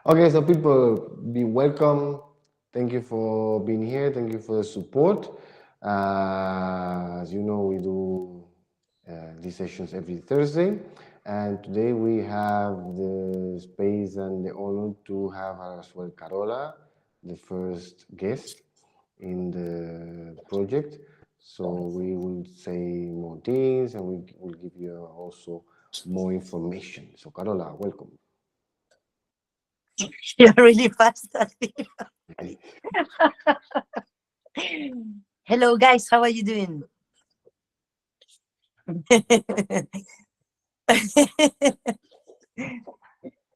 Okay, so people, be welcome. Thank you for being here. Thank you for the support. As you know, we do these sessions every Thursday, and today we have the space and the honor to have as well Carola, the first guest in the project. So we will say more things, and we will give you also more information. So Carola, welcome. You're really fast at it. Hello, guys. How are you doing?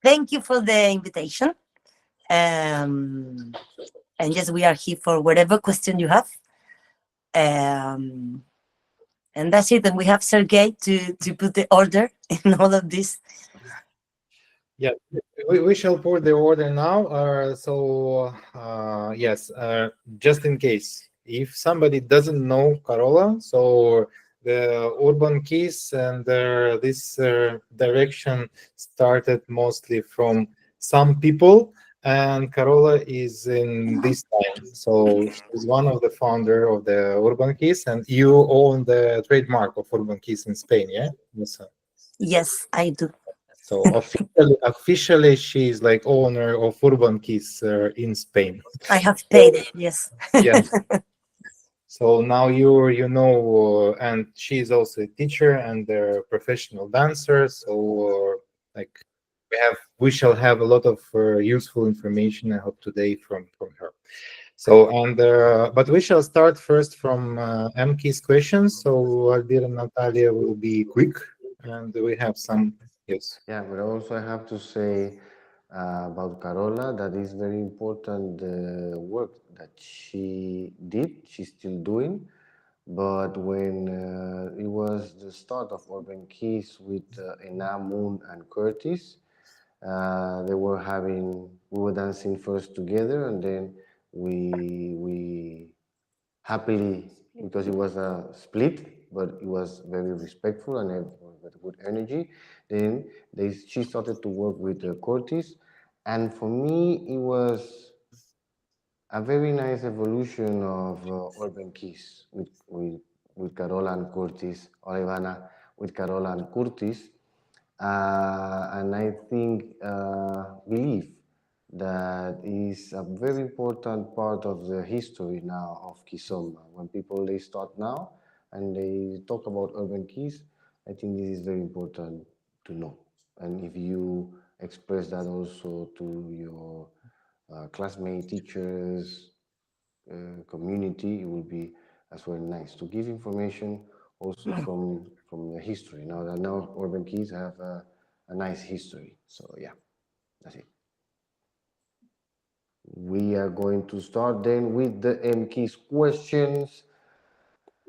Thank you for the invitation. Um, and yes, we are here for whatever question you have. Um, and that's it. And we have Sergey to put the order in all of this. Yeah, we shall put the order now. Yes, just in case, if somebody doesn't know Carola, so the urban keys and this direction started mostly from some people, and Carola is in this time. So she's one of the founder of the urban keys, and you own the trademark of urban keys in Spain, yeah? Yes, sir. Yes, I do. So officially, she's like owner of Urban Keys in Spain. I have paid it. Yes. Yeah. So now you know, and she's also a teacher and a professional dancer. So like we shall have a lot of useful information, I hope, today from her. So but we shall start first from MKIZ questions. So Aldir and Natalia will be quick, and we have some. Yes. Yeah, but also I have to say about Carola that is very important the work that she did, she's still doing. But when it was the start of Urban Keys with Ena, Moon, and Curtis, we were dancing first together, and then we happily, because it was a split, but it was very respectful and with good energy. Then she started to work with Curtis, and for me, it was a very nice evolution of Urban Keys with Carola and Curtis, or Ivana with Carola and Curtis. And I believe that is a very important part of the history now of Kizomba. When people they start now and they talk about urban keys, I think this is very important to know. And if you express that also to your classmates, teachers, community, it will be as well nice to give information also from the history. Now urban keys have a nice history. So yeah, that's it. We are going to start then with the MKIZ questions.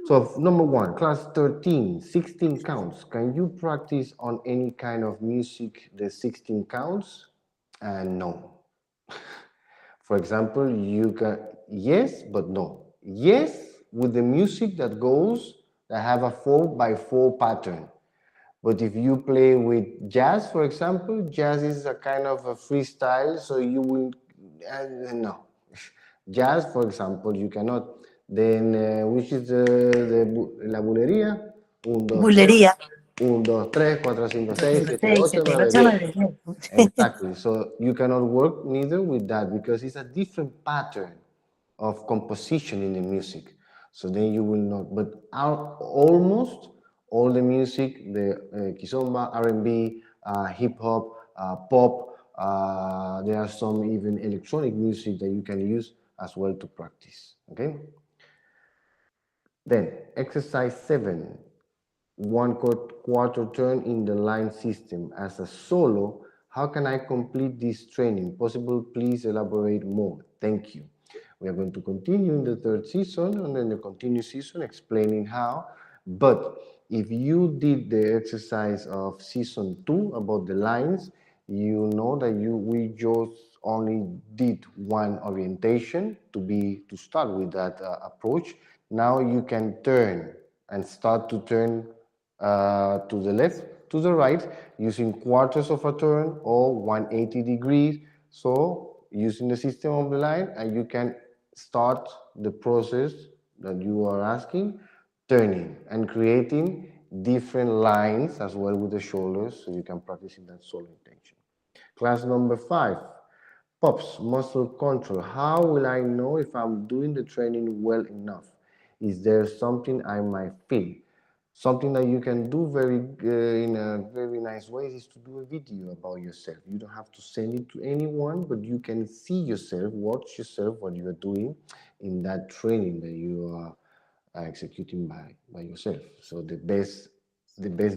So number one, class 13, 16 counts. Can you practice on any kind of music the 16 counts? And no. For example, you can, yes, but no. Yes, with the music that have a 4x4 pattern. But if you play with jazz, for example, jazz is a kind of a freestyle, so you will, no. Jazz, for example, you cannot. Then, which is la bulería? Un, dos, tres. Bulería. 1, 2, 3, 4, 5, 6, 7, 6, 8, 7, 9, 8, 10. 9, 10. Exactly. So you cannot work neither with that because it's a different pattern of composition in the music. So then you will not. But almost all the music, the kizomba, R&B, hip hop, pop, there are some even electronic music that you can use as well to practice. Okay. Then exercise 7. One quarter turn in the line system as a solo. How can I complete this training? Possible, please elaborate more. Thank you. We are going to continue in the third season and then the continuous season explaining how. But if you did the exercise of season 2 about the lines, you know that we just only did one orientation to start with that approach. Now you can turn and start to turn to the left, to the right, using quarters of a turn or 180 degrees. So using the system of the line, and you can start the process that you are asking, turning and creating different lines as well with the shoulders, so you can practice in that solo intention. Class number 5, POPs, muscle control. How will I know if I'm doing the training well enough? Is there something I might feel? Something that you can do in a very nice way is to do a video about yourself. You don't have to send it to anyone, but you can see yourself, watch yourself, what you are doing in that training that you are executing by yourself. So the best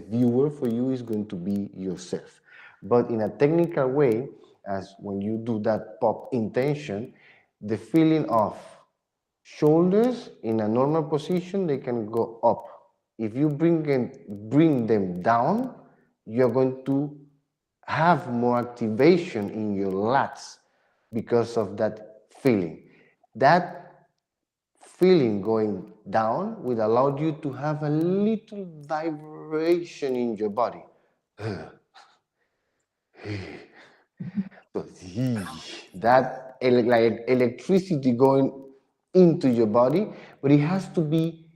viewer for you is going to be yourself. But in a technical way, as when you do that pop intention, the feeling of shoulders in a normal position, they can go up. If you bring them down, you're going to have more activation in your lats because of that feeling. That feeling going down will allow you to have a little vibration in your body. That like electricity going into your body, but it has to be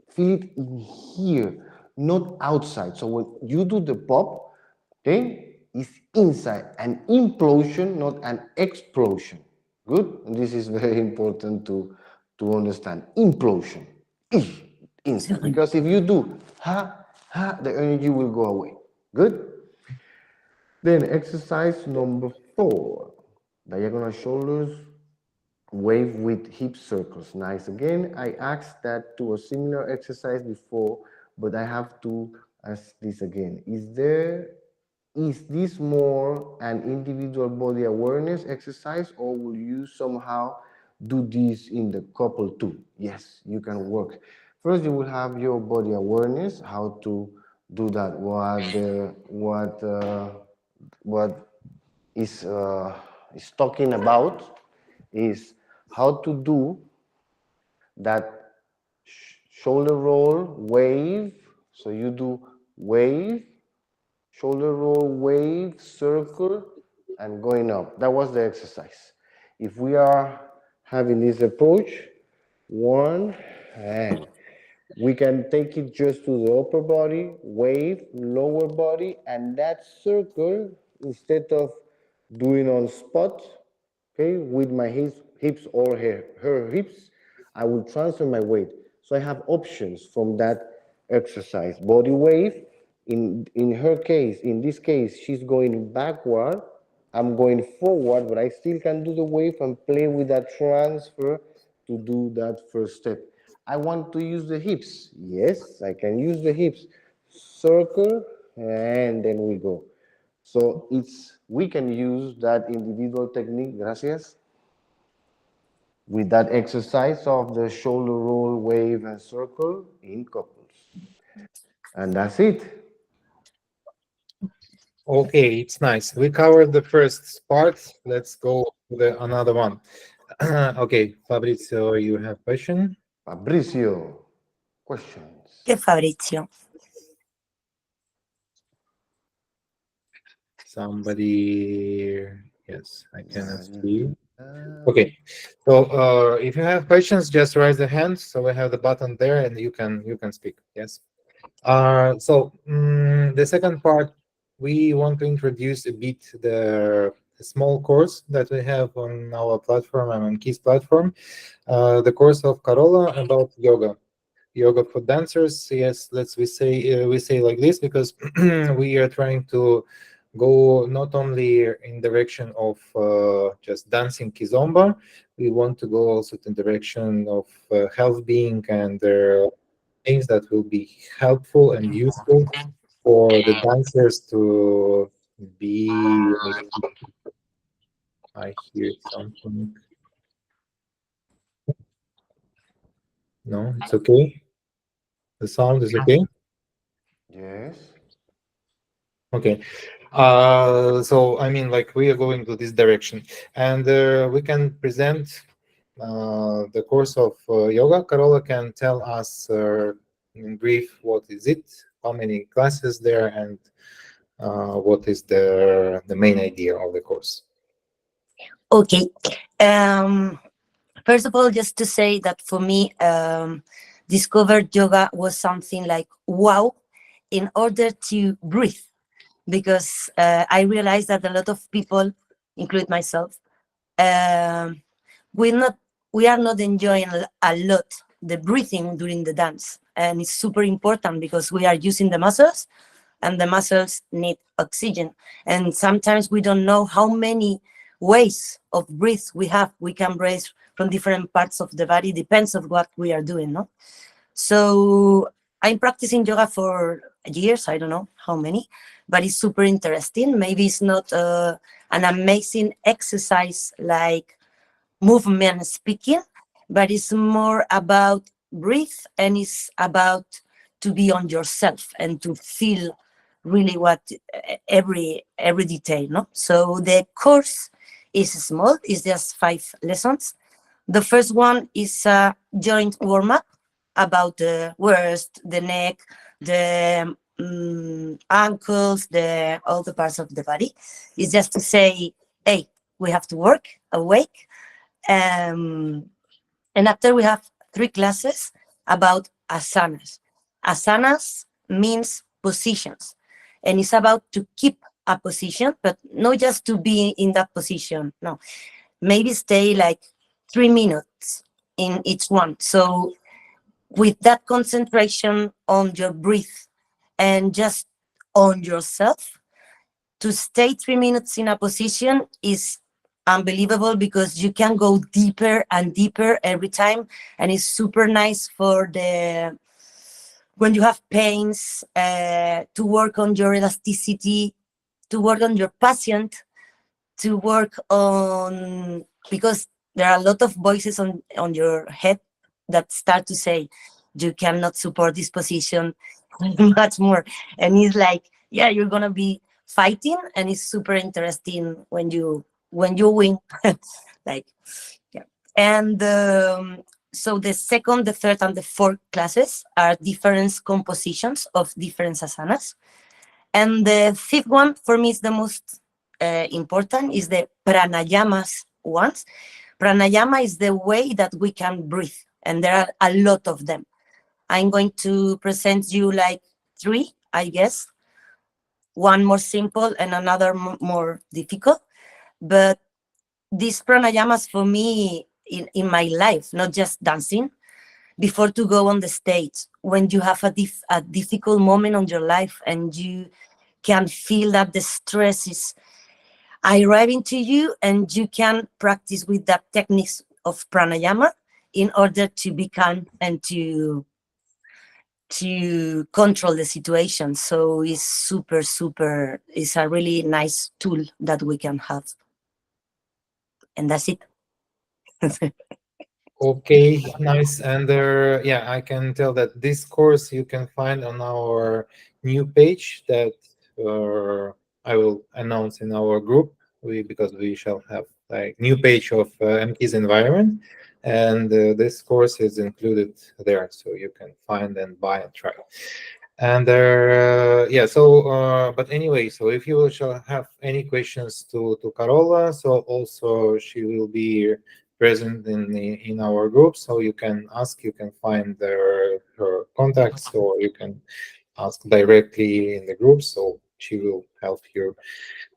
feel it in here, not outside. So when you do the pop, okay, it's inside, an implosion, not an explosion. Good, and this is very important to understand. Implosion, inside, because if you do ha, the energy will go away. Good. Then exercise number 4, diagonal shoulders, wave with hip circles. Nice. Again, I asked that to a similar exercise before, but I have to ask this again. Is this more an individual body awareness exercise, or will you somehow do this in the couple too? Yes, you can work. First, you will have your body awareness, how to do that, what is talking about is how to do that shoulder roll wave. So you do wave, shoulder roll wave, circle, and going up. That was the exercise. If we are having this approach, one and we can take it just to the upper body, wave, lower body, and that circle, instead of doing on spot, okay, with my hips or her hips, I will transfer my weight. So I have options from that exercise. Body wave, in her case, in this case, she's going backward, I'm going forward, but I still can do the wave and play with that transfer to do that first step. I want to use the hips. Yes, I can use the hips. Circle, and then we go. So we can use that individual technique, gracias, with that exercise of the shoulder roll, wave, and circle in couples. And that's it. Okay, it's nice. We covered the first part. Let's go to another one. Okay, Fabrizio, you have question? Fabricio, questions? Okay, Fabrizio. Somebody, yes, I cannot see. Okay, so if you have questions, just raise the hand. So we have the button there, and you can speak. Yes. So the second part, we want to introduce a bit the small course that we have on our platform, MKIZ platform, the course of Carola about yoga for dancers. Yes, we say like this because we are trying to go not only in direction of just dancing kizomba, we want to go also in direction of health being and things that will be helpful and useful for the dancers to be. I hear something. No, it's okay. The sound is okay. Yes. Okay. So I mean, like, we are going to this direction, and we can present the course of yoga. Carola can tell us in brief what is it, how many classes there, and what is the main idea of the course. Okay. Um, First of all, just to say that for me, discovered yoga was something like wow, in order to breathe, because I realized that a lot of people, include myself, um, we not we are not enjoying a lot the breathing during the dance, and it's super important because we are using the muscles, and the muscles need oxygen, and sometimes we don't know how many ways of breathe we have. We can breathe from different parts of the body, depends on what we are doing, no? So I'm practicing yoga for years, I don't know how many, but it's super interesting. Maybe it's not an amazing exercise like movement speaking, but it's more about breathe, and it's about to be on yourself and to feel really what every detail, no? So the course is small, it's just 5 lessons. The first one is a joint warm-up about the waist, the neck, the ankles, the all the parts of the body. It's just to say, hey, we have to work, awake. Um, and after we have 3 classes about asanas. Asanas means positions, and it's about to keep a position, but not just to be in that position. No, maybe stay like 3 minutes in each one. So with that concentration on your breath and just on yourself, to stay 3 minutes in a position is unbelievable, because you can go deeper and deeper every time, and it's super nice for the when you have pains, to work on your elasticity, to work on your patient, to work on, because there are a lot of voices on your head that start to say you cannot support this position much more, and it's like, yeah, you're gonna be fighting, and it's super interesting when you win. Like, yeah. And so the second, the third, and the fourth classes are different compositions of different asanas, and the fifth one for me is the most important, is the pranayamas ones. Pranayama is the way that we can breathe, and there are a lot of them. I'm going to present you like 3, I guess, one more simple and another more difficult. But these pranayamas for me in my life, not just dancing, before to go on the stage, when you have a difficult moment on your life and you can feel that the stress is arriving to you, and you can practice with that techniques of pranayama in order to be calm and to control the situation. So it's super, it's a really nice tool that we can have. And that's it. Okay, nice. And yeah, I can tell that this course you can find on our new page that I will announce in our group. Because we shall have like new page of MKIZ environment, and this course is included there, so you can find and buy and try. And yeah, so but anyway, so if you shall have any questions to Carola, so also she will be present in our group, so you can ask, you can find her contacts, or you can ask directly in the group, so she will help you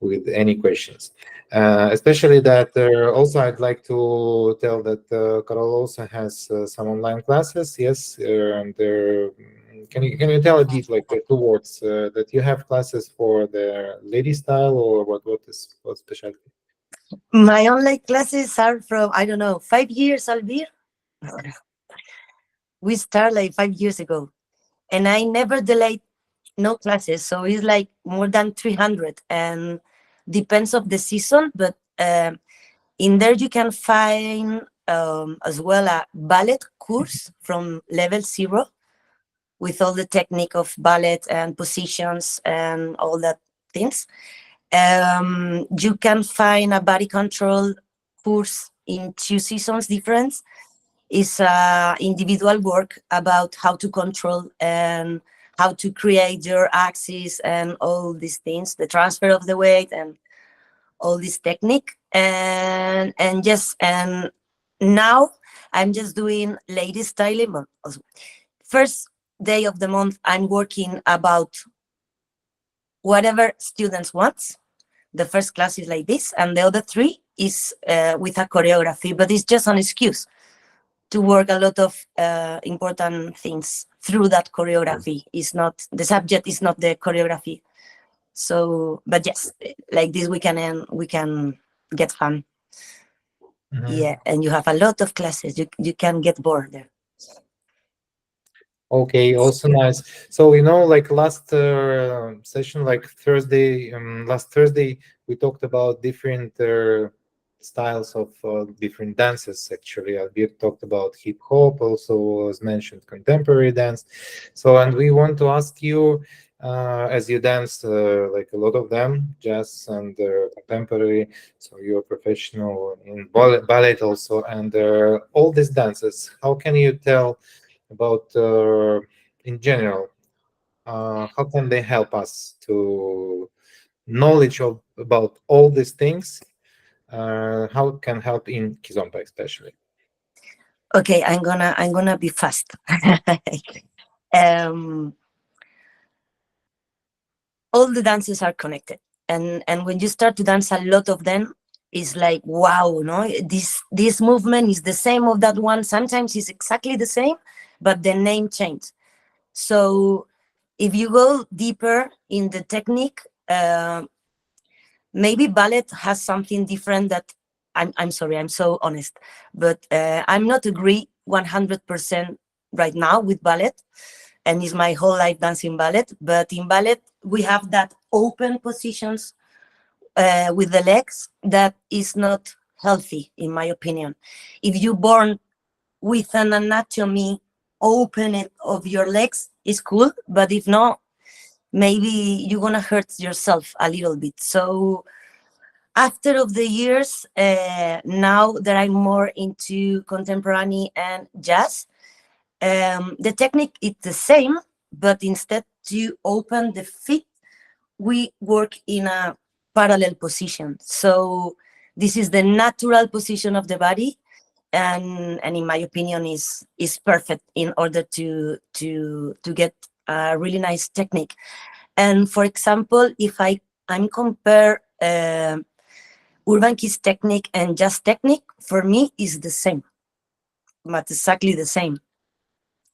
with any questions. Especially that also I'd like to tell that Carola also has some online classes. Yes, and can you tell a bit, like 2 words, that you have classes for the lady style, or what specialty? My online classes are from, I don't know, 5 years, Albir. We started like 5 years ago, and I never delayed no classes. So it's like more than 300, and depends of the season. But in there you can find as well a ballet course from level 0, with all the technique of ballet and positions and all that things. You can find a body control course in 2 seasons difference. It's individual work about how to control and how to create your axis and all these things, the transfer of the weight and all this technique, and just, and now I'm just doing lady styling. But also, first day of the month, I'm working about whatever students want. The first class is like this, and the other 3 is with a choreography, but it's just an excuse to work a lot of important things through that choreography. Is not the subject, is not the choreography. So, but yes, like this we can get fun. Yeah, and you have a lot of classes. You can get bored there. Okay, also nice. So, like last session, like Thursday, last Thursday, we talked about different styles of different dances. Actually, we talked about hip hop, also was mentioned contemporary dance. So, and we want to ask you, as you dance like a lot of them, jazz and contemporary, so you're professional in ballet also, and all these dances, how can you tell about in general, how can they help us to knowledge of about all these things, how it can help in Kizomba especially? Okay, I'm gonna be fast. um, all the dances are connected, and when you start to dance a lot of them, it's like, wow, no, this movement is the same of that one. Sometimes it's exactly the same, but the name changed. So if you go deeper in the technique, maybe ballet has something different that I'm sorry, I'm so honest, but I'm not agree 100% right now with ballet, and it's my whole life dancing ballet. But in ballet, we have that open positions with the legs that is not healthy, in my opinion. If you born with an anatomy open it of your legs, is cool, but if not, maybe you're gonna hurt yourself a little bit. So after of the years, now that I'm more into contemporary and jazz, the technique is the same, but instead to open the feet, we work in a parallel position. So this is the natural position of the body, and in my opinion is perfect in order to get a really nice technique. And for example, if I'm compare urban kiss technique and jazz technique, for me is the same, but exactly the same.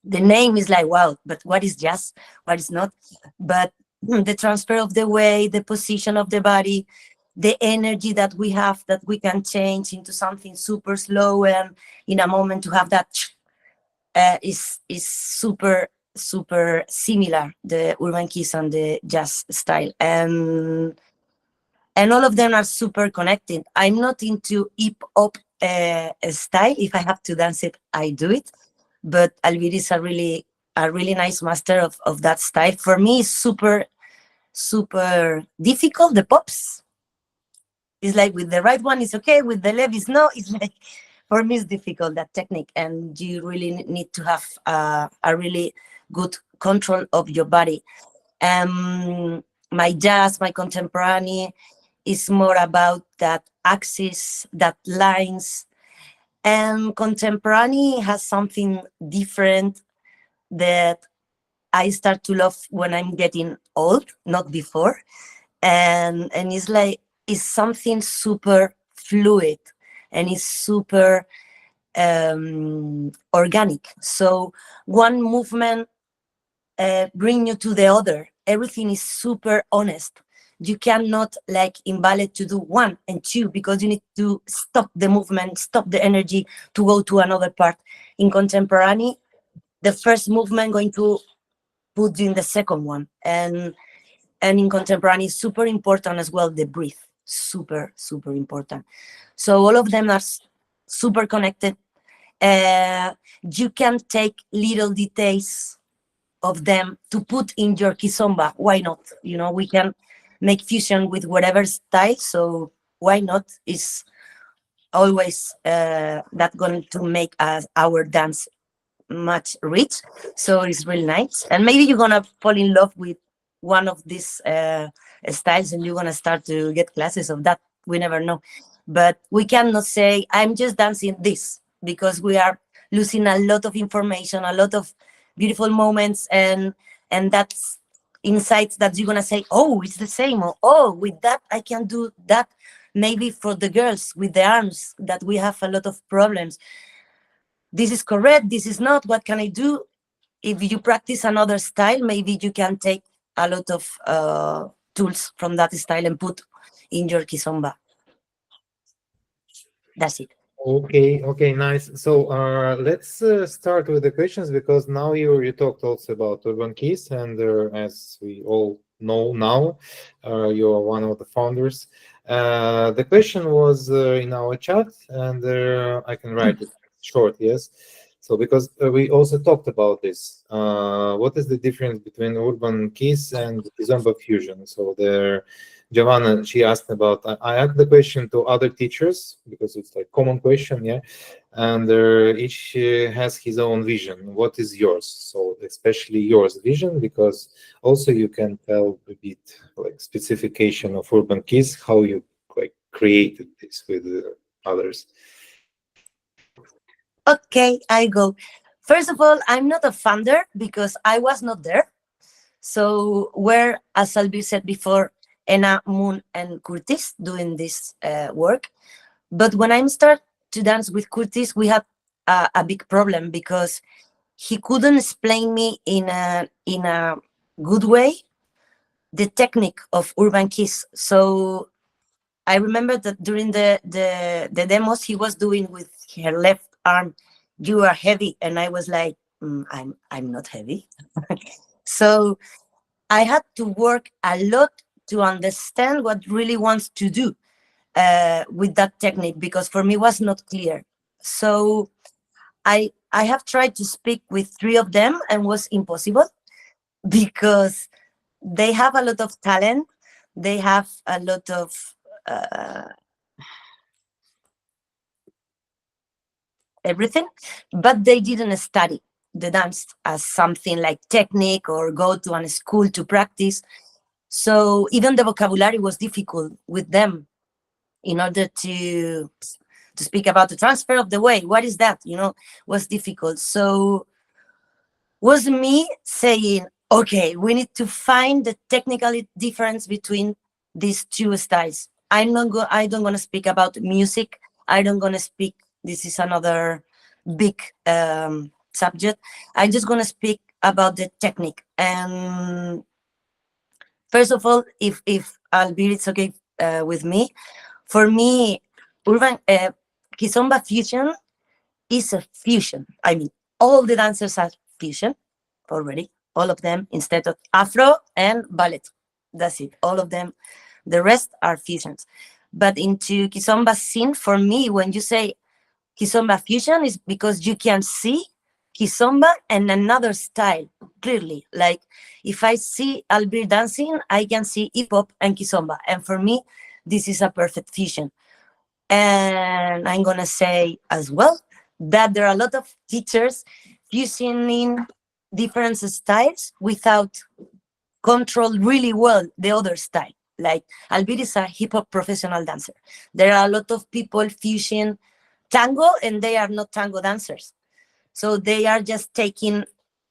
The name is like, wow, but what is jazz, what is not? But the transfer of the weight, the position of the body, the energy that we have, that we can change into something super slow, and in a moment to have that is super similar, the urban kiss and the jazz style. And all of them are super connected. I'm not into hip hop style. If I have to dance it, I do it. But Alvira is a really nice master of that style. For me, it's super difficult. The pops, it's like with the right one, it's okay. With the left, it's no. It's like, for me, it's difficult, that technique. And you really need to have a really good control of your body. My jazz, my contemporary, is more about that axis, that lines. And contemporary has something different that I start to love when I'm getting old, not before. And it's like, it's something super fluid, and it's super organic. So one movement bring you to the other. Everything is super honest. You cannot, like in ballet, to do 1 and 2, because you need to stop the movement, stop the energy to go to another part. In contemporary, the first movement going to put you in the second one. And in contemporary, super important as well, the breath, super important. So all of them are super connected. You can take little details of them to put in your kizomba. Why not? We can make fusion with whatever style, so why not? Is always that going to make our dance much rich. So it's really nice, and maybe you're gonna fall in love with one of these styles, and you're gonna start to get classes of that we never know. But we cannot say, I'm just dancing this, because we are losing a lot of information, a lot of beautiful moments, and that's insights that you're gonna say, oh, it's the same, or oh, with that I can do that. Maybe for the girls with the arms, that we have a lot of problems. This is correct, this is not, what can I do? If you practice another style, maybe you can take a lot of tools from that style and put in your kizomba. That's it. Okay, nice. So let's start with the questions, because now you talked also about Urban Keys, and as we all know now, you're one of the founders. The question was in our chat, and I can write it short, yes. So because we also talked about this, what is the difference between Urban Keys and Kizomba Fusion? So there. Giovanna, she asked about, I asked the question to other teachers, because it's like common question, yeah, and each has his own vision. What is yours? So especially yours vision, because also you can tell a bit like specification of Urban Keys, how you like created this with others. Okay, I go. First of all, I'm not a founder because I was not there. So where, as Albir said before, Enna, Moon, and Curtis doing this work. But when I started to dance with Curtis, we had a big problem, because he couldn't explain me in a good way the technique of Urban Kiss. So I remember that during the demos he was doing with her left arm, "You are heavy," and I was like, I'm not heavy. So I had to work a lot to understand what really wants to do with that technique, because for me it was not clear. So I have tried to speak with 3 of them and was impossible, because they have a lot of talent, they have a lot of everything, but they didn't study the dance as something like technique or go to a school to practice. So even the vocabulary was difficult with them in order to speak about the transfer of the weight. What is that? Was difficult. So was me saying, okay, we need to find the technical difference between these 2 styles. I don't want to speak about music. I don't going to speak. This is another big subject. I'm just going to speak about the technique. And first of all, if Albir, it's okay with me, for me, urban kizomba fusion is a fusion. I mean, all the dancers are fusion already, all of them, instead of Afro and ballet. That's it, all of them. The rest are fusions. But into kizomba scene, for me, when you say kizomba fusion, is because you can see kizomba and another style clearly. Like if I see Albir dancing, I can see hip hop and kizomba. And for me, this is a perfect fusion. And I'm gonna say as well that there are a lot of teachers fusing in different styles without control really well the other style. Like Albir is a hip hop professional dancer. There are a lot of people fusing tango and they are not tango dancers. So they are just taking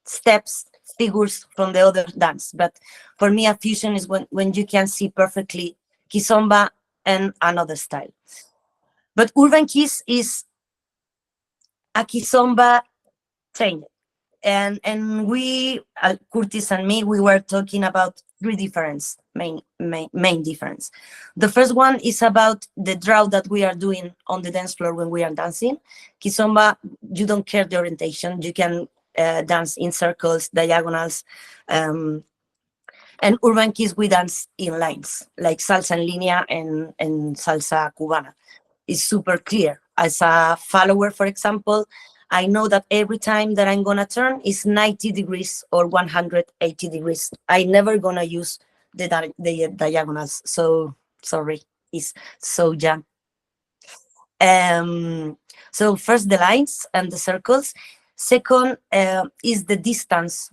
steps, figures from the other dance. But for me, a fusion is when you can see perfectly kizomba and another style. But Urban Kiss is a kizomba trainer. And we, Curtis and me, we were talking about 3 difference, main difference. The first one is about the draw that we are doing on the dance floor when we are dancing. Kizomba, you don't care the orientation. You can dance in circles, diagonals. And Urban Kiss, we dance in lines, like salsa en línea and salsa cubana. It's super clear. As a follower, for example, I know that every time that I'm gonna turn is 90 degrees or 180 degrees. I never gonna use the diagonals. So sorry, it's so jam. So first the lines and the circles. Second is the distance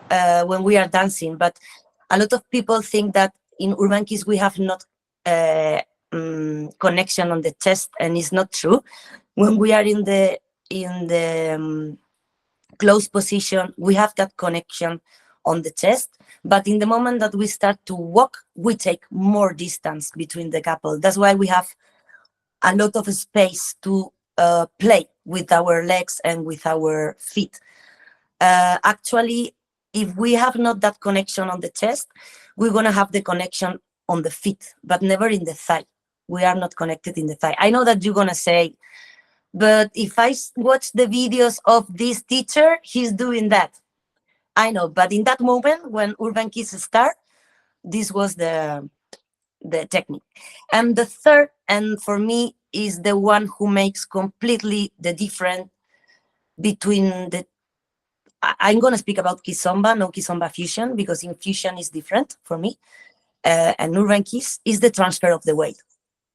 when we are dancing. But a lot of people think that in Urban Kiss we have not connection on the chest, and it's not true. When we are in the closed position, we have that connection on the chest, but in the moment that we start to walk, we take more distance between the couple. That's why we have a lot of space to play with our legs and with our feet. Actually, if we have not that connection on the chest, we're going to have the connection on the feet, but never in the thigh. We are not connected in the thigh. I know that you're going to say, but if I watch the videos of this teacher, he's doing that. I know, but in that moment when Urban Kids start, this was the technique. And the third, and for me, is the one who makes completely the difference between the. I'm going to speak about Kizomba, no Kizomba fusion, because in fusion is different for me. And Urban Kids is the transfer of the weight.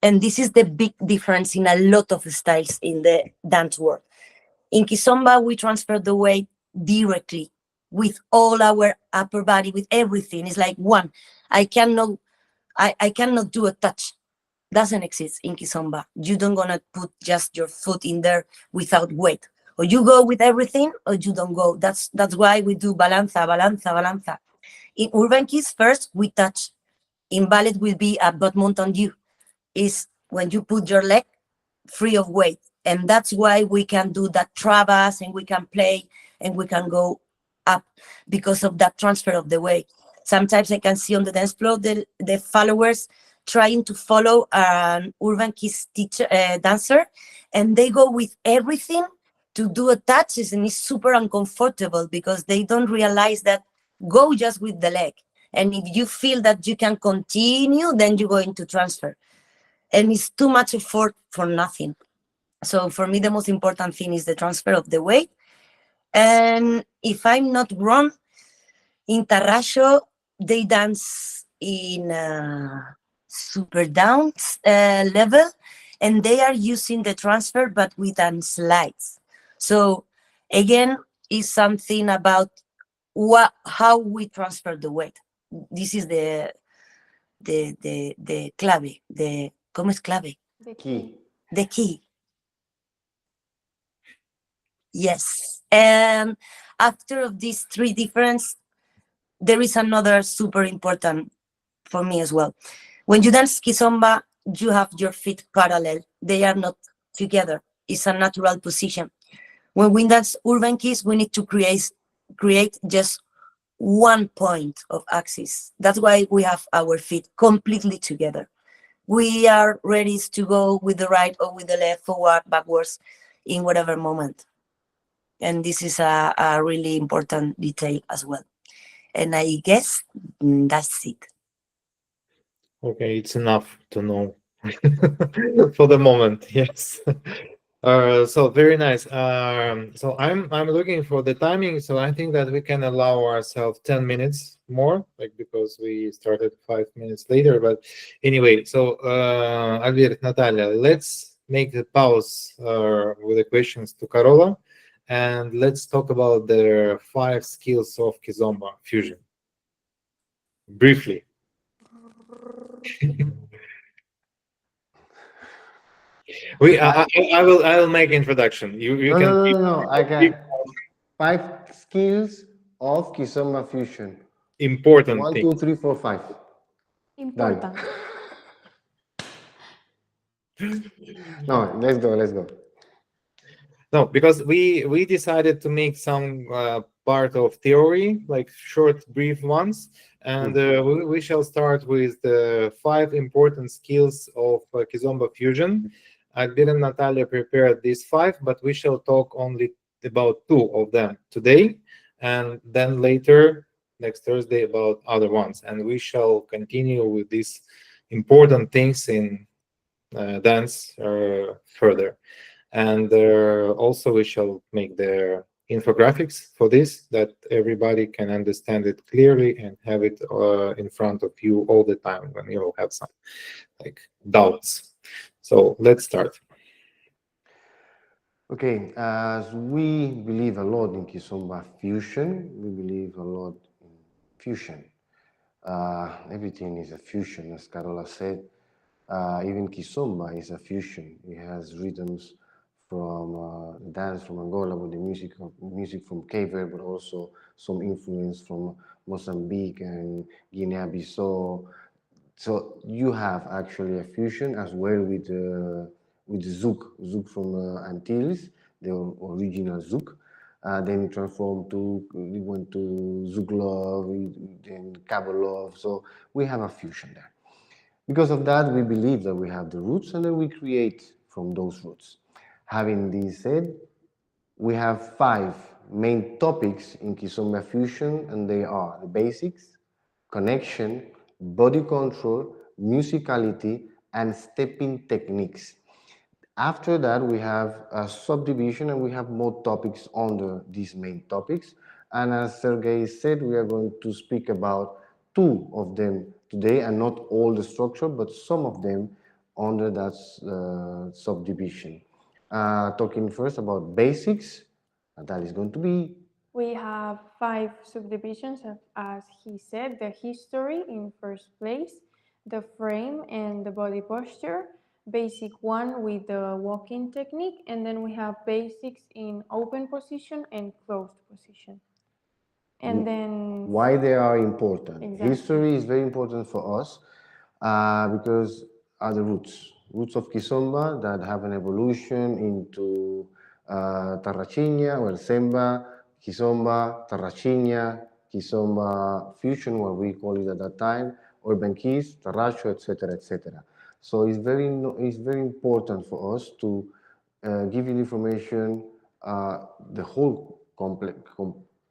And this is the big difference in a lot of styles in the dance world. In Kizomba, we transfer the weight directly with all our upper body, with everything. It's like one. I cannot do a touch. Doesn't exist in Kizomba. You don't gonna put just your foot in there without weight. Or you go with everything, or you don't go. That's why we do balanza, balanza, balanza. In Urban Kids, first we touch. In ballet will be a butt mount on you. Is when you put your leg free of weight. And that's why we can do that travas and we can play and we can go up because of that transfer of the weight. Sometimes I can see on the dance floor the followers trying to follow an Urban Kids teacher, dancer, and they go with everything to do a touches, and it's super uncomfortable because they don't realize that go just with the leg. And if you feel that you can continue, then you're going to transfer. And it's too much effort for nothing. So for me, the most important thing is the transfer of the weight. And if I'm not wrong, in Tarraxo, they dance in super down level, and they are using the transfer, but with slides. So again, is something about how we transfer the weight. This is the clave, ¿cómo es clave? The key. Key. The key. Yes. And after of these three differences, there is another super important for me as well. When you dance Kizomba, you have your feet parallel. They are not together. It's a natural position. When we dance Urban Kids, we need to create just one point of axis. That's why we have our feet completely together. We are ready to go with the right or with the left, forward, backwards, in whatever moment. And this is a really important detail as well. And I guess that's it. Okay, it's enough to know for the moment. Yes. So very nice. So I'm looking for the timing. So I think that we can allow ourselves 10 minutes more, like because we started 5 minutes later. But anyway, so Albert, Natalia, let's make the pause with the questions to Carola, and let's talk about the 5 skills of Kizomba fusion briefly. I will make introduction. You No, can no, no, no. I got 5 skills of Kizomba fusion. important 1, thing. 2, 3, 4, 5. Important. No, let's go. Let's go. No, because we decided to make some part of theory, like short, brief ones, and we shall start with the 5 important skills of Kizomba fusion. I didn't, Natalia, prepare these 5, but we shall talk only about 2 of them today, and then later, next Thursday, about other ones. And we shall continue with these important things in dance further. And also we shall make the infographics for this, that everybody can understand it clearly and have it in front of you all the time when you will have some like doubts. So let's start. Okay, as we believe a lot in Kizomba fusion, we believe a lot in fusion. Everything is a fusion, as Carola said. Even Kizomba is a fusion. It has rhythms from dance from Angola with the music from Cape Verde, but also some influence from Mozambique and Guinea-Bissau. So you have actually a fusion as well with the zouk from Antilles, the original zouk. Then it transformed to we went to zouk love, then cabo love. So we have a fusion there. Because of that, we believe that we have the roots and then we create from those roots. Having this said, we have five main topics in Kizomba Fusion, and they are the basics, connection, body control, musicality, and stepping techniques. After that, we have a subdivision and we have more topics under these main topics. And as Sergey said, we are going to speak about two of them today and not all the structure, but some of them under that subdivision. Talking first about basics, that is going to be We have 5 subdivisions, as he said, the history in first place, the frame and the body posture, basic one with the walking technique, and then we have basics in open position and closed position. And then why they are important. Exactly. History is very important for us because are the roots of Kizomba that have an evolution into Tarrachiña, well, Semba, Kizomba, Tarrachiña, Kizomba fusion, what we call it at that time, or MKIZ, Tarracho, etc., etc. So it's very important for us to give you information, the whole complex,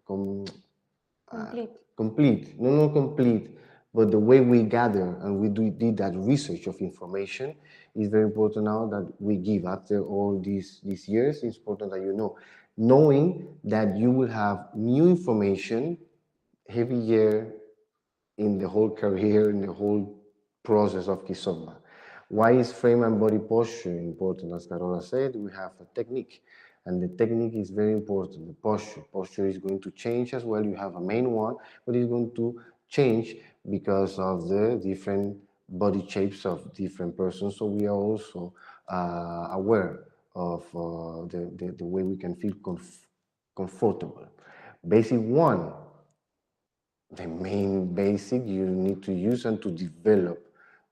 complete. complete, no, not complete, but the way we gather and did that research of information is very important now that we give after all these years. It's important that you know, knowing that you will have new information every year in the whole career, in the whole process of Kizomba. Why is frame and body posture important? As Carola said, we have a technique, and the technique is very important. The posture is going to change as well. You have a main one, but it's going to change because of the different body shapes of different persons. So we are also aware of the way we can feel comfortable. Basic one, the main basic you need to use and to develop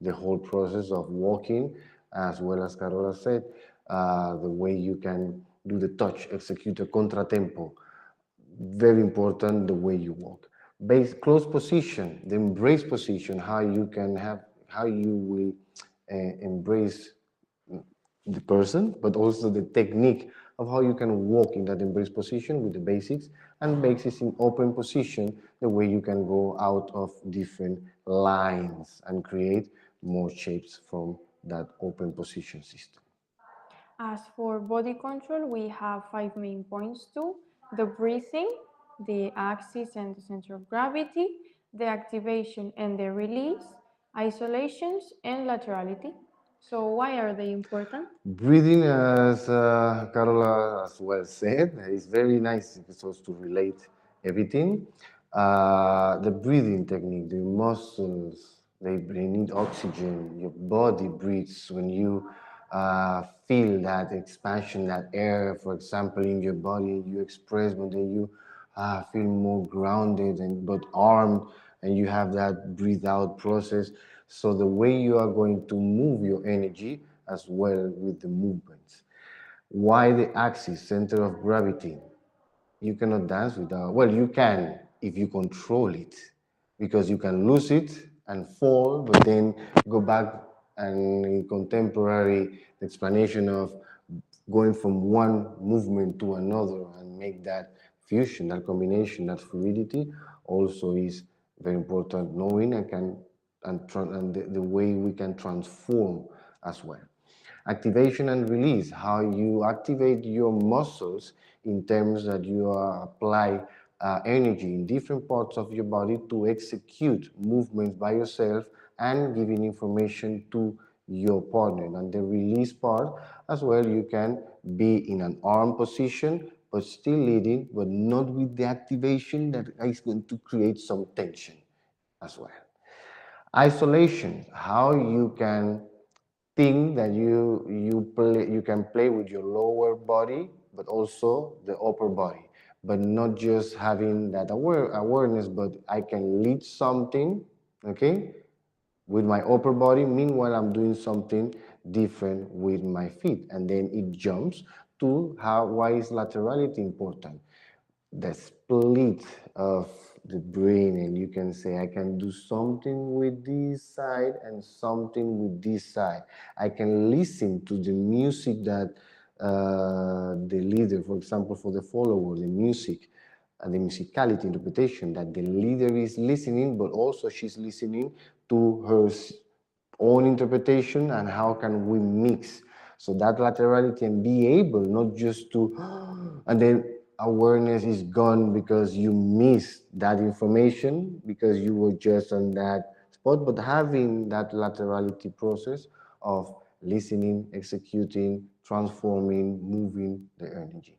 the whole process of walking, as well as Carola said, the way you can do the touch, execute a contratempo. Very important the way you walk. Base close position, the embrace position, how you can have, how you will embrace the person, but also the technique of how you can walk in that embrace position with the basics, and basics in open position, the way you can go out of different lines and create more shapes from that open position system. As for body control, we have 5 main points too: the breathing, the axis and the center of gravity, the activation and the release, isolations, and laterality. So why are they important? Breathing, as Carola as well said, is very nice because to relate everything. The breathing technique, the muscles, they need oxygen. Your body breathes when you feel that expansion, that air, for example, in your body, you express, but then you feel more grounded and but armed, and you have that breathe out process. So the way you are going to move your energy as well with the movements. Why the axis, center of gravity? You cannot dance without, well, you can if you control it, because you can lose it and fall, but then go back and in contemporary explanation of going from one movement to another and make that fusion, that combination, that fluidity also is very important, knowing and can and the way we can transform as well. Activation and release, how you activate your muscles in terms that you apply energy in different parts of your body to execute movements by yourself and giving information to your partner. And the release part as well, you can be in an arm position but still leading, but not with the activation that is going to create some tension as well. Isolation, how you can thing that you can play with your lower body, but also the upper body, but not just having that awareness, but I can lead something, okay, with my upper body. Meanwhile, I'm doing something different with my feet, and then it jumps to how why is laterality important? The split of the brain, and you can say I can do something with this side and something with this side. I can listen to the music that the leader, for example, for the follower, the music and the musicality interpretation that the leader is listening, but also she's listening to her own interpretation, and how can we mix so that laterality and be able not just to and then awareness is gone because you miss that information because you were just on that spot, but having that laterality process of listening, executing, transforming, moving the energy.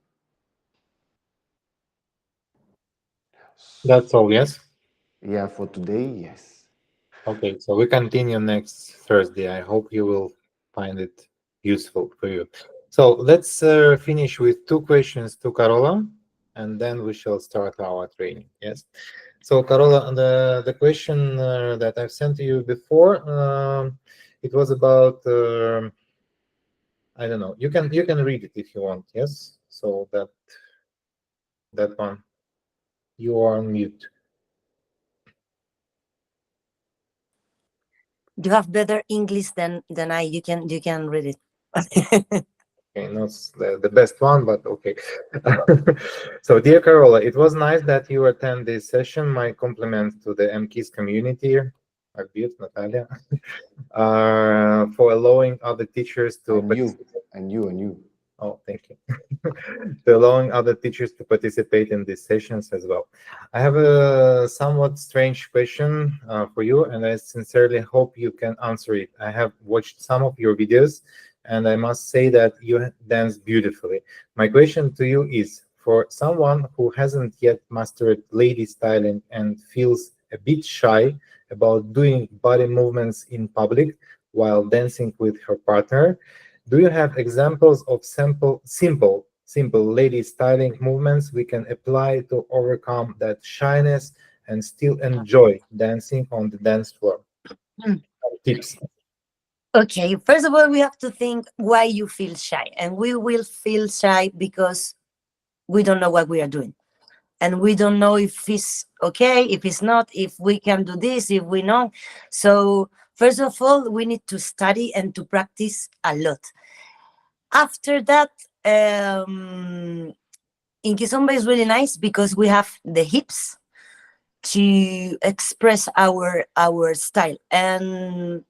That's all, yes? Yeah, for today, yes. Okay, so we continue next Thursday. I hope you will find it useful for you. So let's finish with two questions to Carola, and then we shall start our training. Yes. So Carola, the question that I've sent to you before, it was about I don't know. You can read it if you want. Yes. So that one, you are on mute. You have better English than I. You can read it. Okay, not the best one, but okay. So, dear Carola, it was nice that you attend this session. My compliments to the MKIZ community, Arbit, Natalia, for allowing other teachers to And you, and you, and you. Oh, thank you. To allowing other teachers to participate in these sessions as well. I have a somewhat strange question for you, and I sincerely hope you can answer it. I have watched some of your videos, and I must say that you dance beautifully. My question to you is, for someone who hasn't yet mastered lady styling and feels a bit shy about doing body movements in public while dancing with her partner, do you have examples of simple lady styling movements we can apply to overcome that shyness and still enjoy dancing on the dance floor? Tips. Okay, first of all, we have to think why you feel shy. And we will feel shy because we don't know what we are doing. And we don't know if it's okay, if it's not, if we can do this, if we know. So, first of all, we need to study and to practice a lot. After that, in Kizomba is really nice because we have the hips to express our style. And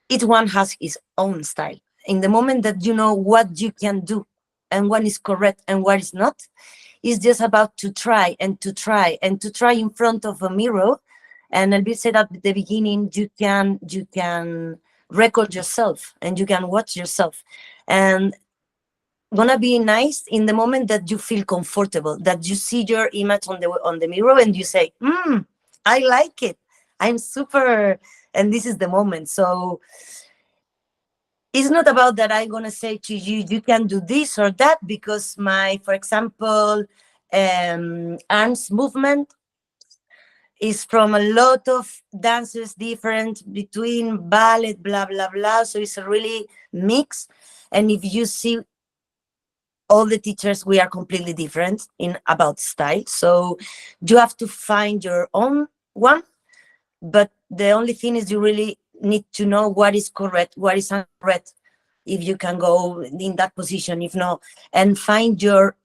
each one has his own style. In the moment that you know what you can do and what is correct and what is not, it's just about to try and to try and to try in front of a mirror. And Elvir said at the beginning, you can record yourself and you can watch yourself. And gonna be nice in the moment that you feel comfortable, that you see your image on the mirror and you say, I like it. I'm super, and this is the moment. So it's not about that I'm gonna say to you, you can do this or that, because my, for example, arms movement is from a lot of dances different between ballet, blah, blah, blah. So it's a really mix. And if you see all the teachers, we are completely different in about style. So you have to find your own one. But the only thing is you really need to know what is correct, what is incorrect, if you can go in that position, if not, and find your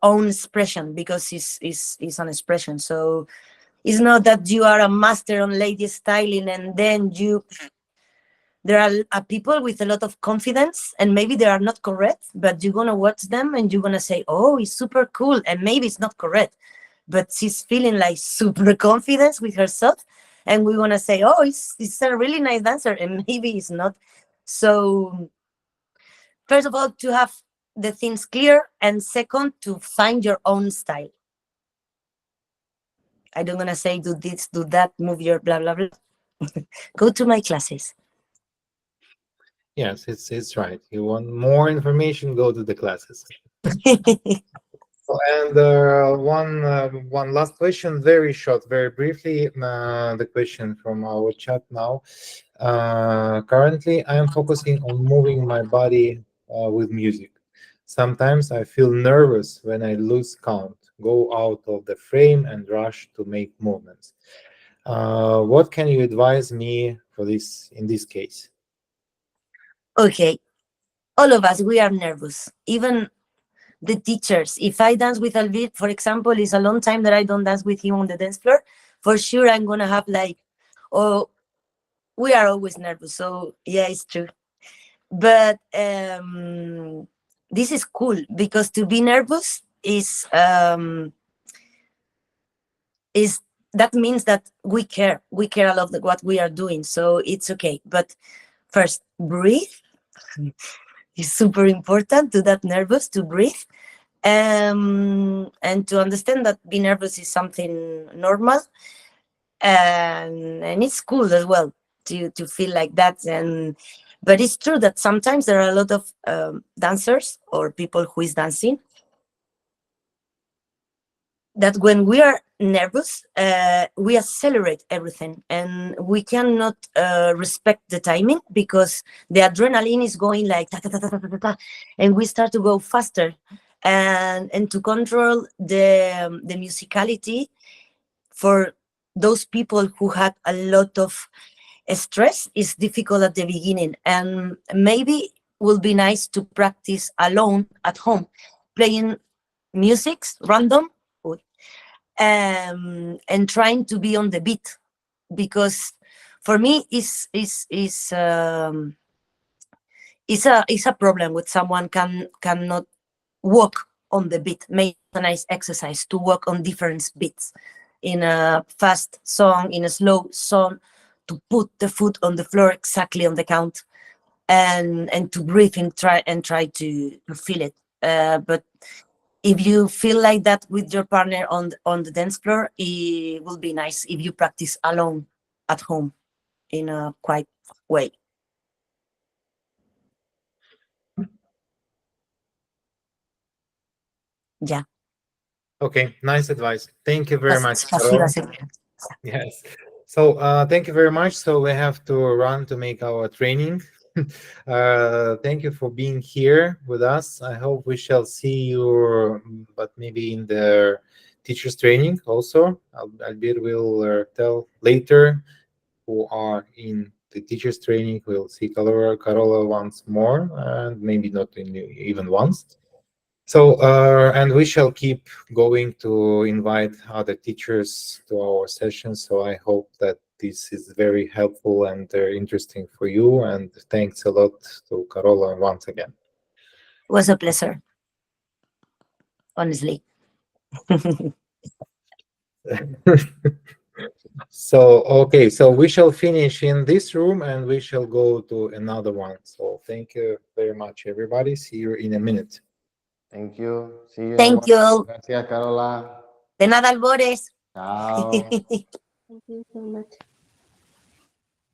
own expression, because it's an expression. So it's not that you are a master on lady styling and then there are people with a lot of confidence and maybe they are not correct, but you're gonna watch them and you're gonna say, oh, it's super cool, and maybe it's not correct, but she's feeling like super confidence with herself, and we want to say, oh, it's a really nice dancer, and maybe it's not. So first of all, to have the things clear, and second, to find your own style. I don't want to say do this, do that, move your blah blah blah. Go to my classes. Yes, it's right. You want more information, go to the classes. And one last question, very short, very briefly. The question from our chat now. Currently, I am focusing on moving my body with music. Sometimes I feel nervous when I lose count, go out of the frame, and rush to make movements. What can you advise me for this in this case? Okay, all of us, we are nervous. Even the teachers. If I dance with Alvin, for example, it's a long time that I don't dance with him on the dance floor. For sure, I'm gonna have like, oh, we are always nervous. So yeah, it's true. But this is cool because to be nervous is that means that we care. We care a lot of what we are doing. So it's okay. But first, breathe. It's super important to that nervous to breathe. And to understand that being nervous is something normal, and it's cool as well to feel like that. And but it's true that sometimes there are a lot of dancers or people who is dancing that when we are nervous, we accelerate everything and we cannot respect the timing because the adrenaline is going like ta, ta, ta, ta, ta, ta, ta, and we start to go faster. And to control the musicality for those people who had a lot of stress is difficult at the beginning, and maybe will be nice to practice alone at home, playing music random, and trying to be on the beat, because for me is a problem with someone cannot walk on the beat. Make a nice exercise to walk on different beats in a fast song, in a slow song, to put the foot on the floor exactly on the count, and to breathe and try to feel it. But if you feel like that with your partner on the dance floor, it will be nice if you practice alone at home in a quiet way. Yeah. Okay, nice advice. Thank you very much, Спасибо, Carola. Sergio. Yes. So thank you very much. So we have to run to make our training. Thank you for being here with us. I hope we shall see you, but maybe in the teachers training also. Albert will tell later who are in the teachers training. We'll see Carola once more, and maybe not even once. So, and we shall keep going to invite other teachers to our sessions. So I hope that this is very helpful and interesting for you. And thanks a lot to Carola once again. It was a pleasure, honestly. So, okay, so we shall finish in this room and we shall go to another one. So thank you very much, everybody. See you in a minute. Thank you. See you. Thank you. Gracias, Carola. De nada, Albores. Ciao. Thank you so much.